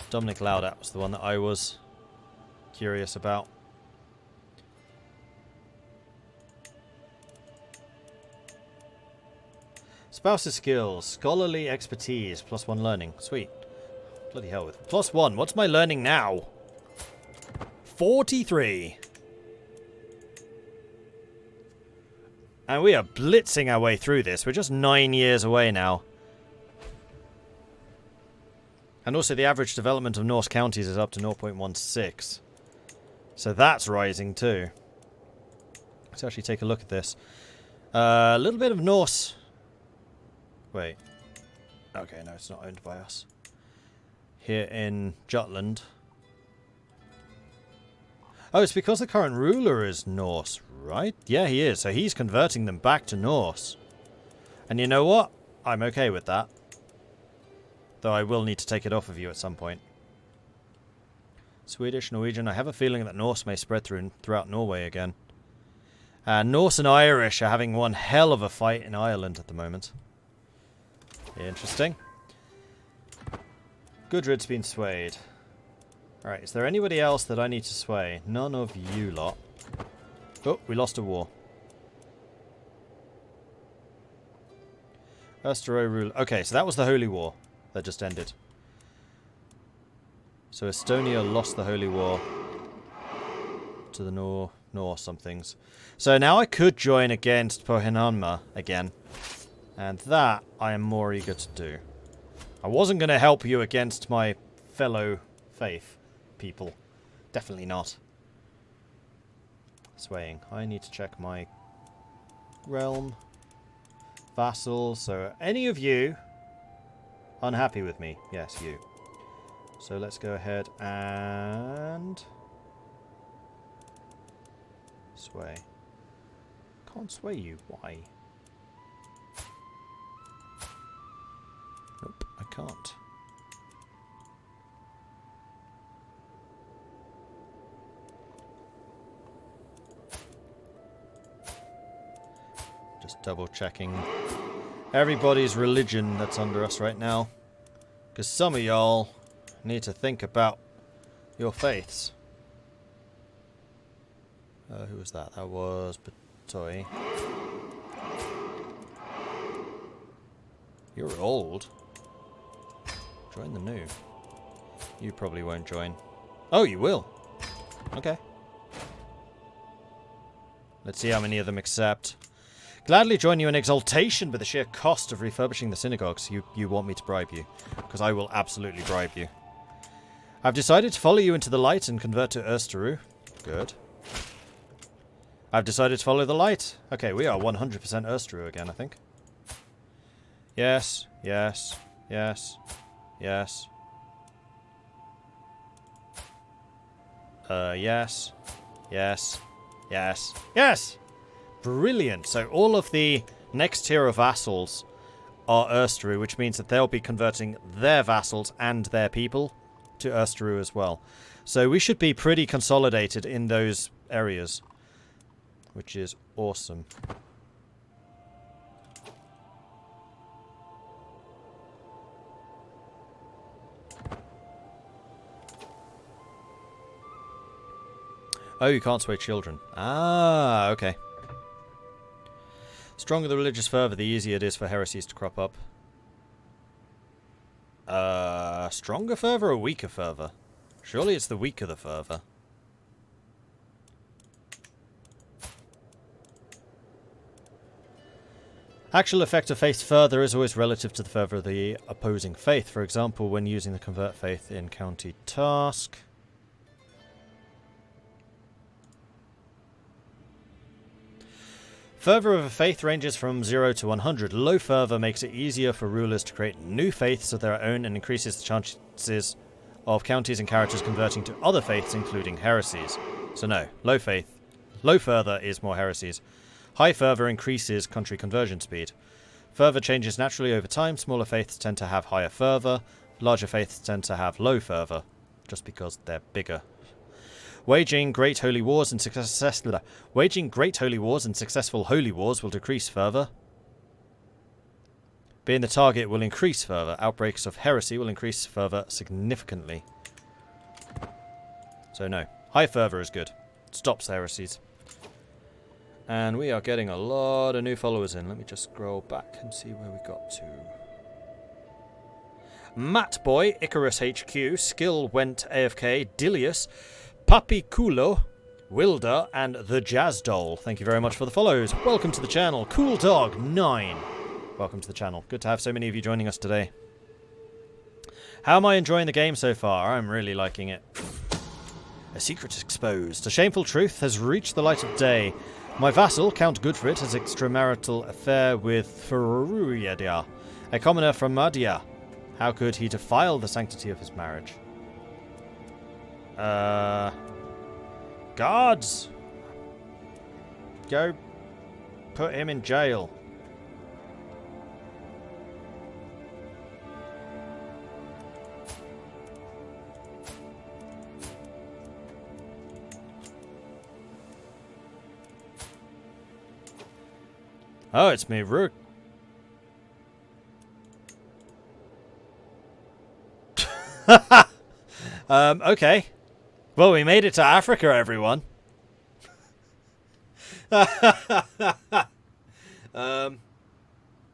Dominic Laudat was the one that I was curious about. Spouse's skills, scholarly expertise, +1 learning. Sweet. Bloody hell, with +1. What's my learning now? 43. And we are blitzing our way through this. We're just 9 years away now. And also the average development of Norse counties is up to 0.16. So that's rising too. Let's actually take a look at this. A little bit of Norse. Wait. Okay, no, it's not owned by us. Here in Jutland. Oh, it's because the current ruler is Norse, right? Yeah, he is. So he's converting them back to Norse. And you know what? I'm okay with that. Though I will need to take it off of you at some point. Swedish, Norwegian. I have a feeling that Norse may spread throughout Norway again. Norse and Irish are having one hell of a fight in Ireland at the moment. Interesting. Gudrid's been swayed. Alright, is there anybody else that I need to sway? None of you lot. Oh, we lost a war. Österö rule. Okay, so that was the Holy War that just ended. So Estonia lost the Holy War to the Norse somethings. So now I could join against Pohjanmaa again. And that I am more eager to do. I wasn't going to help you against my fellow faith people. Definitely not. Swaying. I need to check my realm. Vassal. So any of you unhappy with me? Yes, you. So let's go ahead and sway. Can't sway you. Why? Nope, I can't. Just double checking everybody's religion that's under us right now. Because some of y'all need to think about your faiths. Who was that? That was Batoy. You're old. Join the new. You probably won't join. Oh, you will. Okay. Let's see how many of them accept. Gladly join you in exaltation, but the sheer cost of refurbishing the synagogues. You want me to bribe you. Because I will absolutely bribe you. I've decided to follow you into the light and convert to Österö. Good. I've decided to follow the light. Okay, we are 100% Österö again, I think. Yes, yes, yes, yes. Yes, yes, yes, yes! Brilliant. So all of the next tier of vassals are Österö, which means that they'll be converting their vassals and their people to Österö as well. So we should be pretty consolidated in those areas, which is awesome. Oh, you can't sway children. Ah, okay. Stronger the religious fervor, the easier it is for heresies to crop up. Stronger fervor or weaker fervor? Surely it's the weaker the fervor. Actual effect of faith further is always relative to the fervor of the opposing faith. For example, when using the convert faith in county task. Fervor of a faith ranges from 0 to 100. Low fervor makes it easier for rulers to create new faiths of their own and increases the chances of counties and characters converting to other faiths, including heresies. So no, low fervor is more heresies. High fervor increases country conversion speed. Fervor changes naturally over time. Smaller faiths tend to have higher fervor. Larger faiths tend to have low fervor, just because they're bigger. Waging great holy wars and successful holy wars will decrease fervor. Being the target will increase fervor. Outbreaks of heresy will increase fervor significantly. So no. High fervor is good. Stops heresies. And we are getting a lot of new followers in. Let me just scroll back and see where we got to. Matboy, Icarus HQ, Skill went AFK, Dilius, Papiculo, Wilder, and the Jazz Doll. Thank you very much for the follows. Welcome to the channel. Cool Dog 9. Welcome to the channel. Good to have so many of you joining us today. How am I enjoying the game so far? I'm really liking it. A secret exposed. A shameful truth has reached the light of day. My vassal, Count Gotland, has extramarital affair with Ferruiadia, a commoner from Madia. How could he defile the sanctity of his marriage? Guards! Go put him in jail. Oh, it's me, Rook. Okay. Well, we made it to Africa, everyone. Don't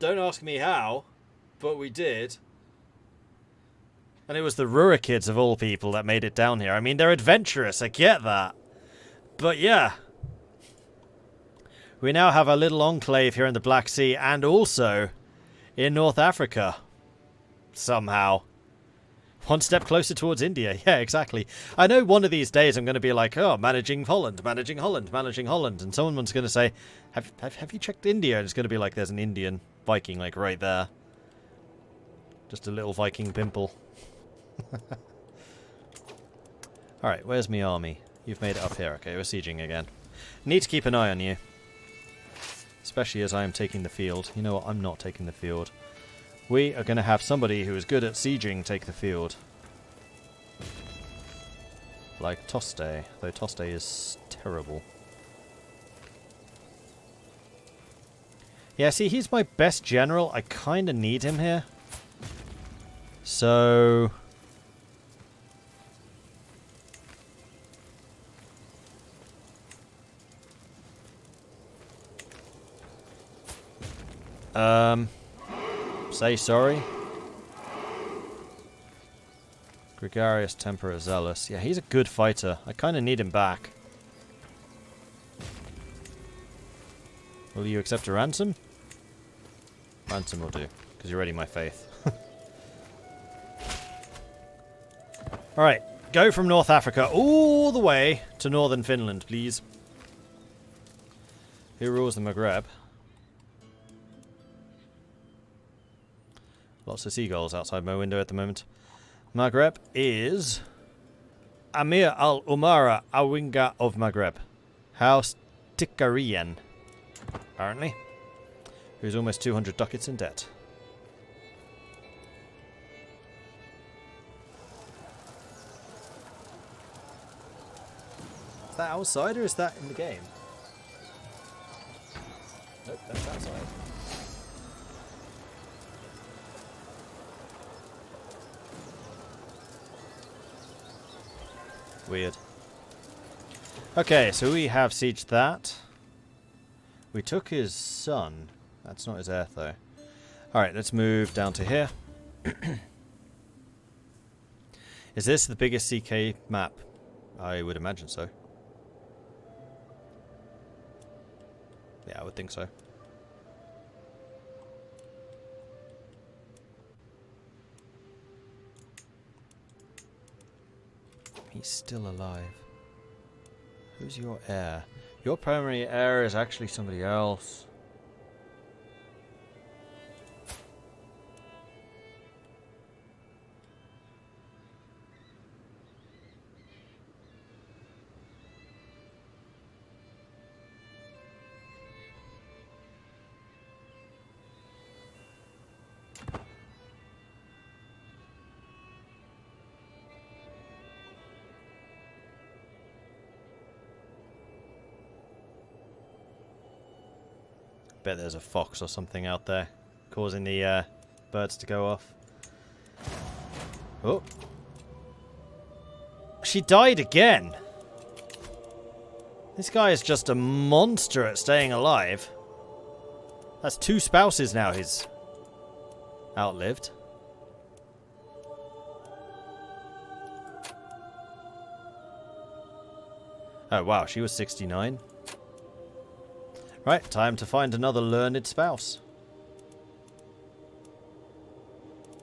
ask me how, but we did. And it was the Ruhr kids of all people that made it down here. I mean, they're adventurous, I get that. But yeah. We now have a little enclave here in the Black Sea and also in North Africa. Somehow. One step closer towards India. Yeah, exactly. I know one of these days I'm going to be like, oh, managing Holland, managing Holland, managing Holland. And someone's going to say, have you checked India? And it's going to be like, there's an Indian Viking, like, right there. Just a little Viking pimple. Alright, where's my army? You've made it up here. Okay, we're sieging again. Need to keep an eye on you. Especially as I am taking the field. You know what? I'm not taking the field. We are going to have somebody who is good at sieging take the field. Like Toste. Though Toste is terrible. Yeah, see, he's my best general. I kind of need him here. So... say sorry. Gregarious, Temperate, Zealous. Yeah, he's a good fighter. I kind of need him back. Will you accept a ransom? Ransom will do, because you're already my faith. Alright, go from North Africa all the way to northern Finland, please. Who rules the Maghreb? Lots of seagulls outside my window at the moment. Maghreb is Amir al-Umara Awinga of Maghreb. House Tikarian, apparently. Who's almost 200 ducats in debt. Is that outside or is that in the game? Nope, that's outside. Weird. Okay, so we have sieged that. We took his son. That's not his heir, though. Alright, let's move down to here. Is this the biggest CK map? I would imagine so. Yeah, I would think so. He's still alive. Who's your heir? Your primary heir is actually somebody else. Bet there's a fox or something out there causing the birds to go off. Oh. she died again. This guy is just a monster at staying alive. That's 2 spouses now he's outlived. Oh wow, she was 69. Right, time to find another learned spouse.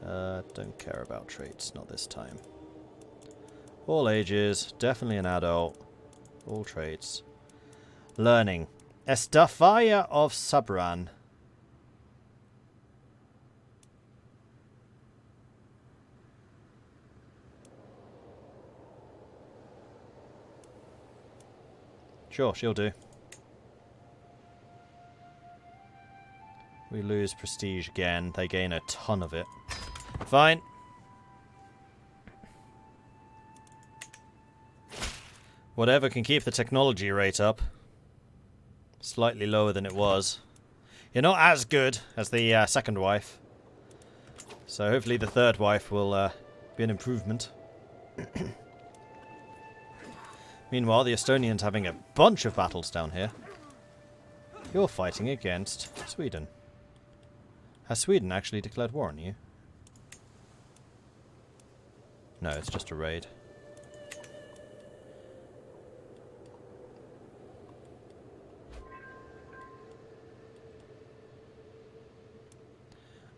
Don't care about traits, not this time. All ages, definitely an adult. All traits. Learning. Estafaya of Sabran. Sure, she'll do. We lose prestige again. They gain a ton of it. Fine. Whatever can keep the technology rate up. Slightly lower than it was. You're not as good as the second wife. So hopefully the third wife will be an improvement. Meanwhile, the Estonians having a bunch of battles down here. You're fighting against Sweden. Has Sweden actually declared war on you? No, it's just a raid.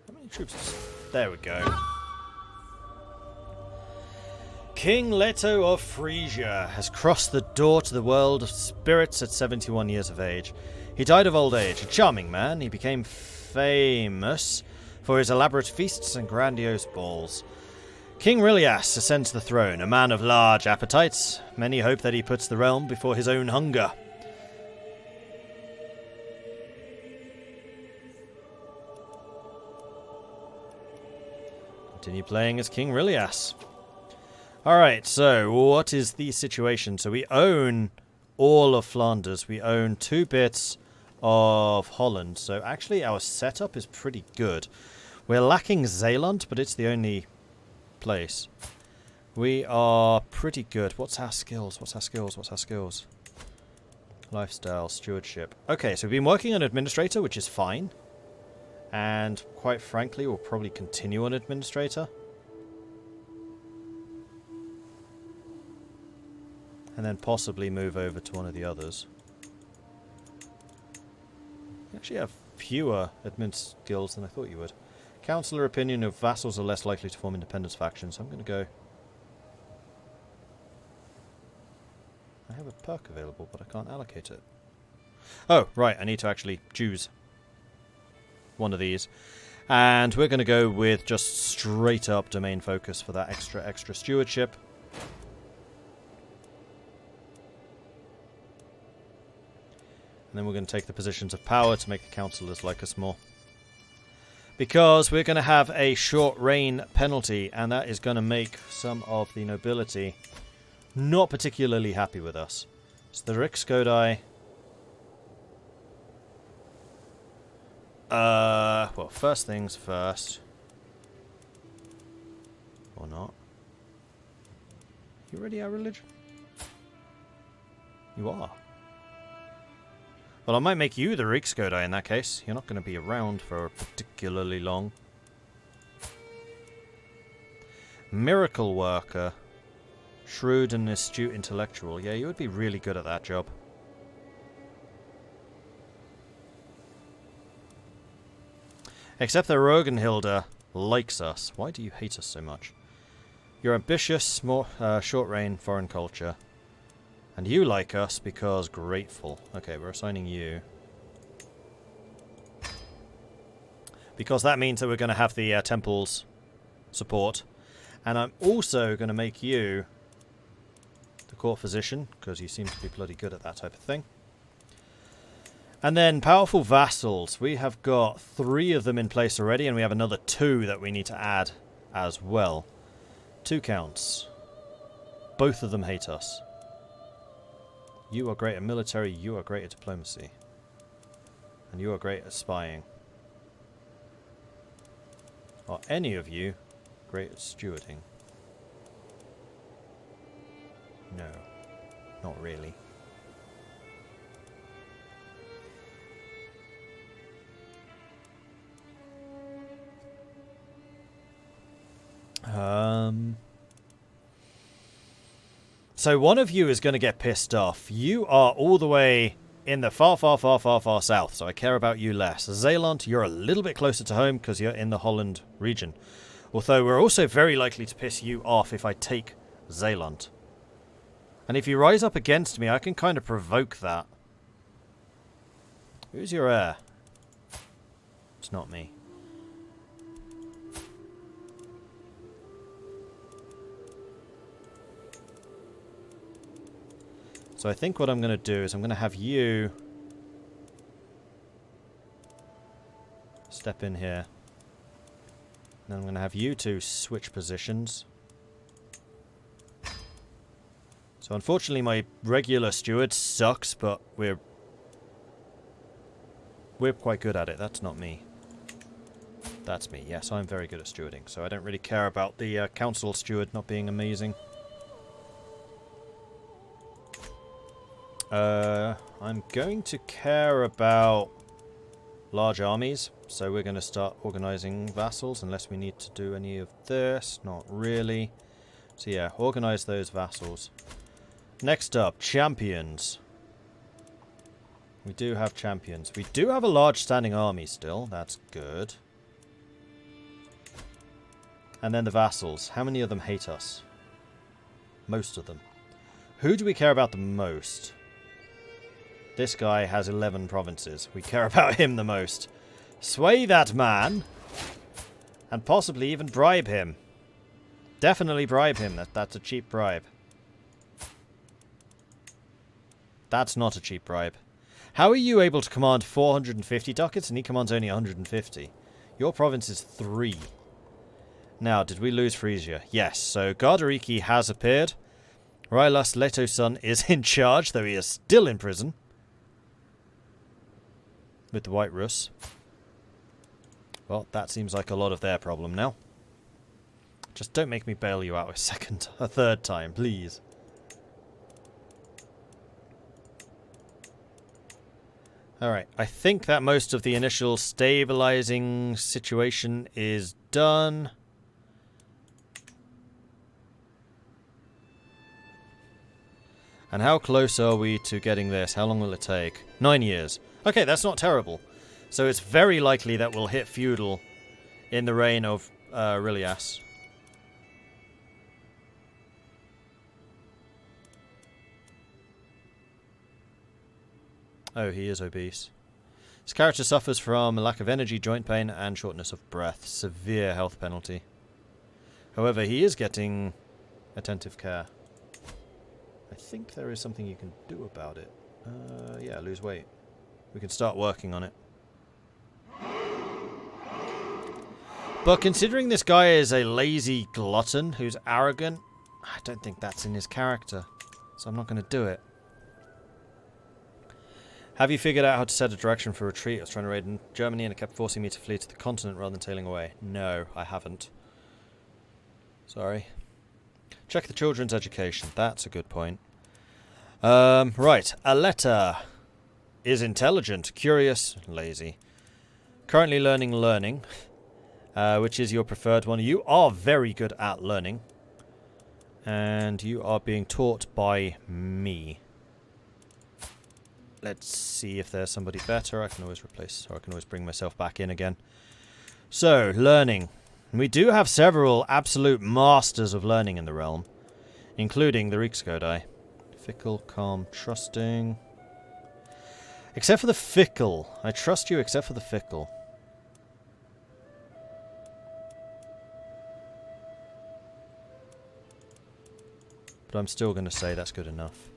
How many troops? There we go. King Leto of Frisia has crossed the door to the world of spirits at 71 years of age. He died of old age, a charming man. He became famous for his elaborate feasts and grandiose balls. King Rilias ascends the throne, a man of large appetites. Many hope that he puts the realm before his own hunger. Continue playing as King Rilias. Alright, so what is the situation? So we own all of Flanders. We own 2 bits of Holland. So actually our setup is pretty good. We're lacking Zeeland, but it's the only place. We are pretty good. What's our skills? What's our skills? What's our skills? Lifestyle, stewardship. Okay, so we've been working on administrator, which is fine. And quite frankly, we'll probably continue on administrator. And then possibly move over to one of the others. You actually have fewer admin skills than I thought you would. Councillor opinion of vassals are less likely to form independence factions. I'm going to go... I have a perk available, but I can't allocate it. Oh, right, I need to actually choose one of these. And we're going to go with just straight up domain focus for that extra stewardship. And then we're going to take the positions of power to make the councillors like us more. Because we're going to have a short reign penalty, and that is going to make some of the nobility not particularly happy with us. So the Rikskodai... well, first things first. Or not. You ready, our religion? You are. Well, I might make you the Rikskodai in that case. You're not going to be around for particularly long. Miracle worker. Shrewd and astute intellectual. Yeah, you would be really good at that job. Except that Rogenhilde likes us. Why do you hate us so much? You're ambitious, short reign, foreign culture. And you like us because grateful. Okay, we're assigning you. Because that means that we're going to have the temple's support. And I'm also going to make you the court physician, because you seem to be bloody good at that type of thing. And then powerful vassals. We have got 3 of them in place already, and we have another 2 that we need to add as well. 2 counts. Both of them hate us. You are great at military, you are great at diplomacy. And you are great at spying. Are any of you great at stewarding? No. Not really. So one of you is going to get pissed off. You are all the way in the far, far, far, far, far south, so I care about you less. Zeeland, you're a little bit closer to home because you're in the Holland region. Although we're also very likely to piss you off if I take Zeeland. And if you rise up against me, I can kind of provoke that. Who's your heir? It's not me. So I think what I'm going to do is I'm going to have you step in here. Then I'm going to have you two switch positions. So unfortunately my regular steward sucks, but we're quite good at it. That's not me. That's me. Yes, I'm very good at stewarding. So I don't really care about the council steward not being amazing. I'm going to care about large armies, so we're going to start organizing vassals, unless we need to do any of this. Not really. So yeah, organize those vassals. Next up, champions. We do have champions. We do have a large standing army still. That's good. And then the vassals. How many of them hate us? Most of them. Who do we care about the most? This guy has 11 provinces. We care about him the most. Sway that man. And possibly even bribe him. Definitely bribe him. That's a cheap bribe. That's not a cheap bribe. How are you able to command 450 ducats and he commands only 150? Your province is 3. Now, did we lose Frisia? Yes. So Gardariki has appeared. Rylas Leto's son is in charge, though he is still in prison. With the White Rus. Well, that seems like a lot of their problem now. Just don't make me bail you out a third time, please. Alright, I think that most of the initial stabilizing situation is done. And how close are we to getting this? How long will it take? 9 years. Okay, that's not terrible. So it's very likely that we'll hit feudal in the reign of Rilias. Oh, he is obese. His character suffers from a lack of energy, joint pain, and shortness of breath. Severe health penalty. However, he is getting attentive care. I think there is something you can do about it. Yeah, lose weight. We can start working on it. But considering this guy is a lazy glutton who's arrogant, I don't think that's in his character. So I'm not going to do it. Have you figured out how to set a direction for retreat? I was trying to raid in Germany and it kept forcing me to flee to the continent rather than tailing away. No, I haven't. Sorry. Check the children's education. That's a good point. Right. Aletta is intelligent, curious, lazy. Currently learning, which is your preferred one. You are very good at learning. And you are being taught by me. Let's see if there's somebody better. I can always replace, or I can always bring myself back in again. So, learning. We do have several absolute masters of learning in the realm, including the Riksgodai. Fickle, calm, trusting. Except for the fickle. I trust you except for the fickle. But I'm still going to say that's good enough.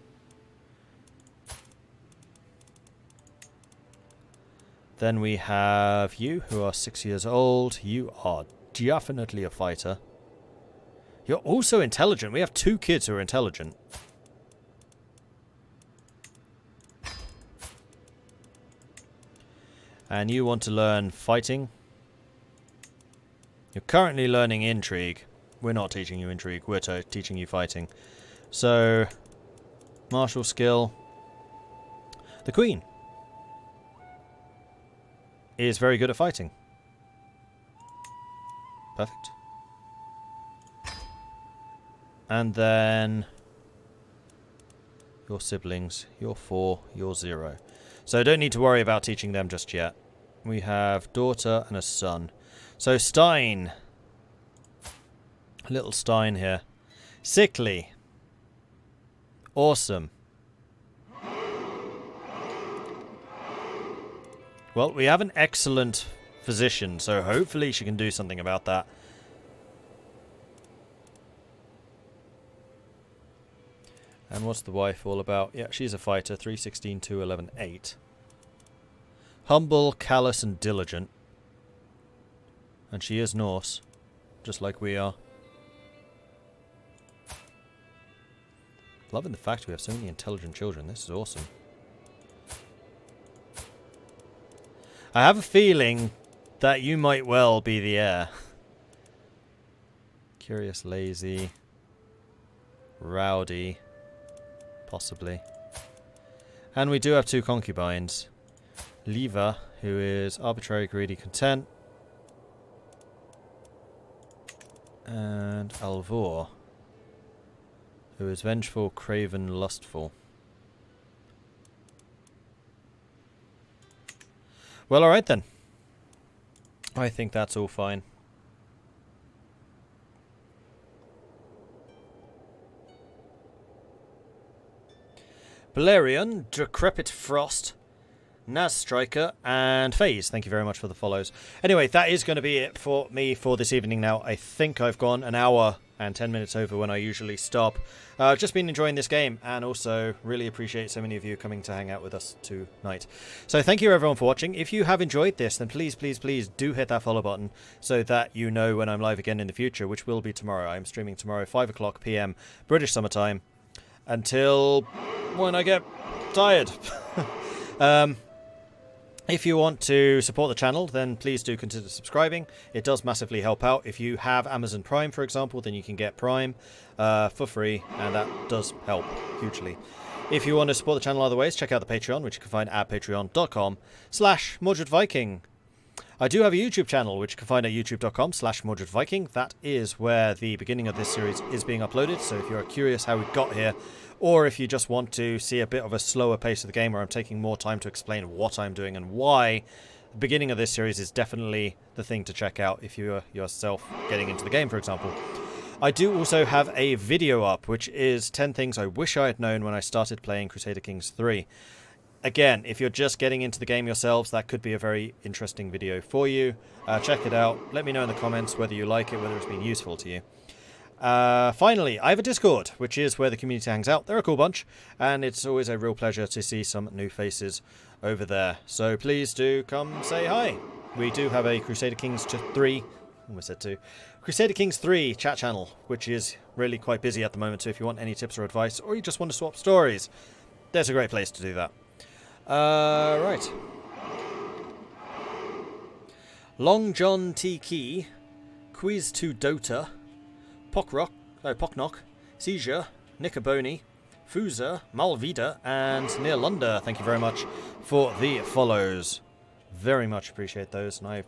Then we have you, who are 6 years old. You are definitely a fighter. You're also intelligent. We have 2 kids who are intelligent. And you want to learn fighting. You're currently learning intrigue. We're not teaching you intrigue. We're teaching you fighting. So, Martial skill. The Queen is very good at fighting. Perfect. And then your siblings. You're 4, you're 0. So don't need to worry about teaching them just yet. We have daughter and a son. So Stein. Little Stein here. Sickly. Awesome. Well, we have an excellent physician, so hopefully she can do something about that. And what's the wife all about? Yeah, she's a fighter. 316, 211, 8. Humble, callous, and diligent. And she is Norse, just like we are. Loving the fact we have so many intelligent children. This is awesome. I have a feeling that you might well be the heir. Curious, lazy, rowdy, possibly. And we do have 2 concubines. Liva, who is arbitrary, greedy, content. And Alvor, who is vengeful, craven, lustful. Well, alright then. I think that's all fine. Balerion, Decrepit Frost, Naz Striker, and FaZe. Thank you very much for the follows. Anyway, that is going to be it for me for this evening now. I think I've gone an hour and 10 minutes over when I usually stop. I've just been enjoying this game, and also really appreciate so many of you coming to hang out with us tonight. So thank you everyone for watching. If you have enjoyed this, then please, please, please do hit that follow button so that you know when I'm live again in the future, which will be tomorrow. I'm streaming tomorrow, 5 o'clock PM, British Summer Time, until when I get tired. If you want to support the channel, then please do consider subscribing. It does massively help out. If you have Amazon Prime, for example, then you can get Prime for free, and that does help hugely. If you want to support the channel other ways, check out the Patreon, which you can find at patreon.com/MordredViking. I do have a YouTube channel, which you can find at youtube.com/MordredViking. That is where the beginning of this series is being uploaded, so if you're curious how we got here, or if you just want to see a bit of a slower pace of the game where I'm taking more time to explain what I'm doing and why, the beginning of this series is definitely the thing to check out if you're yourself getting into the game, for example. I do also have a video up, which is 10 things I wish I had known when I started playing Crusader Kings III. Again, if you're just getting into the game yourselves, that could be a very interesting video for you. Check it out. Let me know in the comments whether you like it, whether it's been useful to you. Finally, I have a Discord, which is where the community hangs out. They're a cool bunch, and it's always a real pleasure to see some new faces over there. So please do come say hi. We do have a Crusader Kings III, almost said 2, Crusader Kings III chat channel, which is really quite busy at the moment. So if you want any tips or advice, or you just want to swap stories, there's a great place to do that. Right. Long John T. Key, Quiz to Dota, Pocknock, Seizure, Nickaboni, Fuser, Malvida, and Neerlunder. Thank you very much for the follows. Very much appreciate those, and I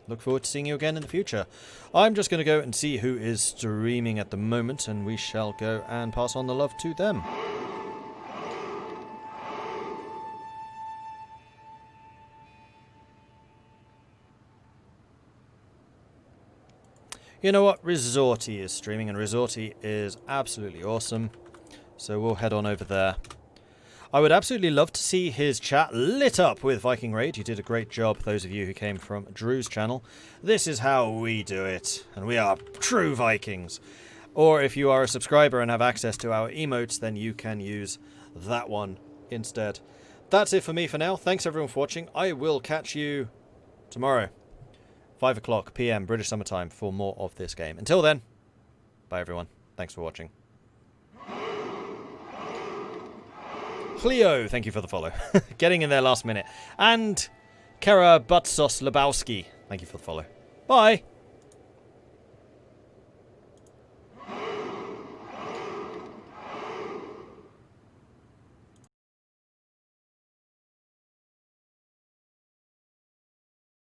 look forward to seeing you again in the future. I'm just going to go and see who is streaming at the moment, and we shall go and pass on the love to them. You know what? Resorty is streaming, and Resorty is absolutely awesome. So we'll head on over there. I would absolutely love to see his chat lit up with Viking Raid. You did a great job, those of you who came from Drew's channel. This is how we do it, and we are true Vikings. Or if you are a subscriber and have access to our emotes, then you can use that one instead. That's it for me for now. Thanks everyone for watching. I will catch you tomorrow, 5 o'clock PM British Summer Time, for more of this game. Until then, bye everyone. Thanks for watching. Cleo, thank you for the follow. Getting in there last minute. And Kara Butsos Lebowski, thank you for the follow. Bye!